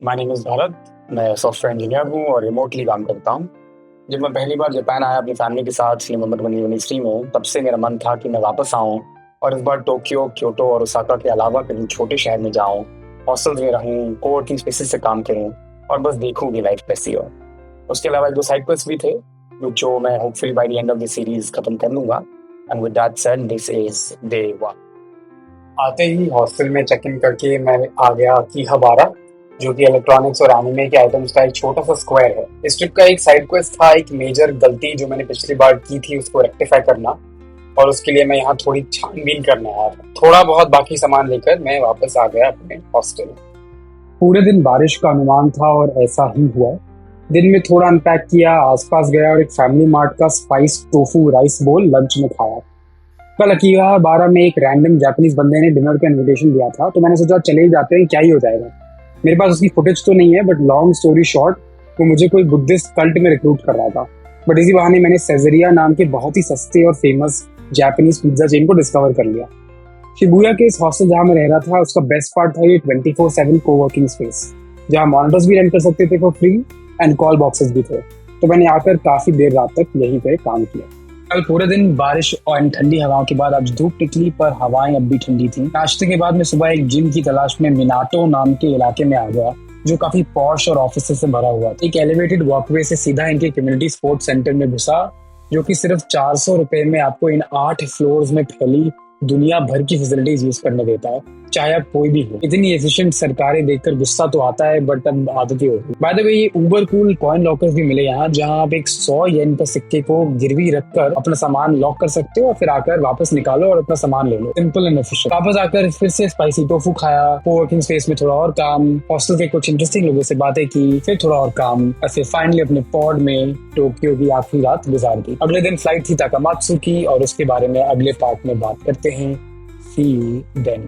My name is Bharat. मैं software engineer हूँ और रिमोटली काम करता हूँ। जब मैं पहली बार जापान आया अपनी फैमिली के साथ नवंबर 2023 में, तब से मेरा मन था कि मैं वापस आऊँ और इस बार टोक्यो, क्योटो और ओसाका के अलावा कहीं छोटे शहर में जाऊँ, हॉस्टल्स में रहूँ, कोवर्किंग स्पेसेस से काम करूँ और बस देखूँ कि लाइफ कैसी हो। उसके अलावा 1-2 साइड क्वेस्ट भी थे, जो मैं hopefully by the end of the series खत्म कर लूँगा। And with that said, this is day 1। आते ही हॉस्टल में चेक इन करके मैं आ गया अकीहाबारा, जो कि इलेक्ट्रॉनिक्स और एनिमे के आइटम्स का एक छोटा सा स्क्वायर है। इस ट्रिप का एक साइड क्वेस्ट था, एक मेजर गलती जो मैंने पिछली बार की थी उसको रेक्टिफाई करना, और उसके लिए मैं यहाँ थोड़ी छानबीन करने आया था। थोड़ा बहुत बाकी सामान लेकर मैं वापस आ गया अपने हॉस्टल। पूरे दिन बारिश का अनुमान था और ऐसा ही हुआ। दिन में थोड़ा अनपैक किया, आसपास गया और एक फैमिली मार्ट का स्पाइस टोफू राइस बोल लंच में खाया। कल अकीहाबारा में एक रैंडम जापानीज बंदे ने डिनर का इनविटेशन दिया था, तो मैंने सोचा चले ही जाते हैं, क्या ही हो जाएगा। मेरे पास उसकी फुटेज तो नहीं है, बट लॉन्ग स्टोरी शॉर्ट, वो मुझे कोई बुद्धिस्ट कल्ट में रिक्रूट कर रहा था। बट इसी बहाने मैंने सेजरिया नाम के बहुत ही सस्ते और फेमस जापानीज पिज्जा चेन को डिस्कवर कर लिया। शिबुया के इस हॉस्टल जहाँ मैं रह रहा था, उसका बेस्ट पार्ट था ये 24/7 कोवर्किंग स्पेस, जहाँ मॉनिटर्स भी रेंट कर सकते थे for free and call boxes भी थे। तो मैंने आकर काफी देर रात तक यहीं पे काम किया। कल पूरे दिन बारिश और ठंडी हवाओं के बाद आज धूप निकली, पर हवाएं अब भी ठंडी थी। नाश्ते के बाद मैं सुबह एक जिम की तलाश में मिनाटो नाम के इलाके में आ गया, जो काफी पॉश और ऑफिस से भरा हुआ था। एक एलिवेटेड वॉकवे से सीधा इनके कम्युनिटी स्पोर्ट्स सेंटर में घुसा, जो कि सिर्फ 400 रुपए में आपको इन 8 फ्लोर्स में फैली दुनिया भर की फैसिलिटीज यूज करने देता है, चाहे आप कोई भी हो। इतनी एफिशिएंट सरकारें देखकर गुस्सा तो आता है, बट अब आदत ही होगी। बाय द वे, ये उबर कूल कॉइन लॉकर्स भी मिले यहाँ, जहाँ आप एक 100 येन का सिक्के को गिरवी रखकर अपना सामान लॉक कर सकते हो और फिर आकर वापस निकालो और अपना सामान ले लो। Simple and efficient. वापस आकर फिर से स्पाइसी टोफू खाया, कोवर्किंग स्पेस में थोड़ा और काम, हॉस्टल के कुछ इंटरेस्टिंग लोगों से बातें की, फिर थोड़ा और काम, और फिर फाइनली अपने पॉड में टोक्यो की आखिरी रात गुजार दी। अगले दिन फ्लाइट थी ताकामात्सु की, और उसके बारे में अगले पार्ट में बात करते हैं। See you then.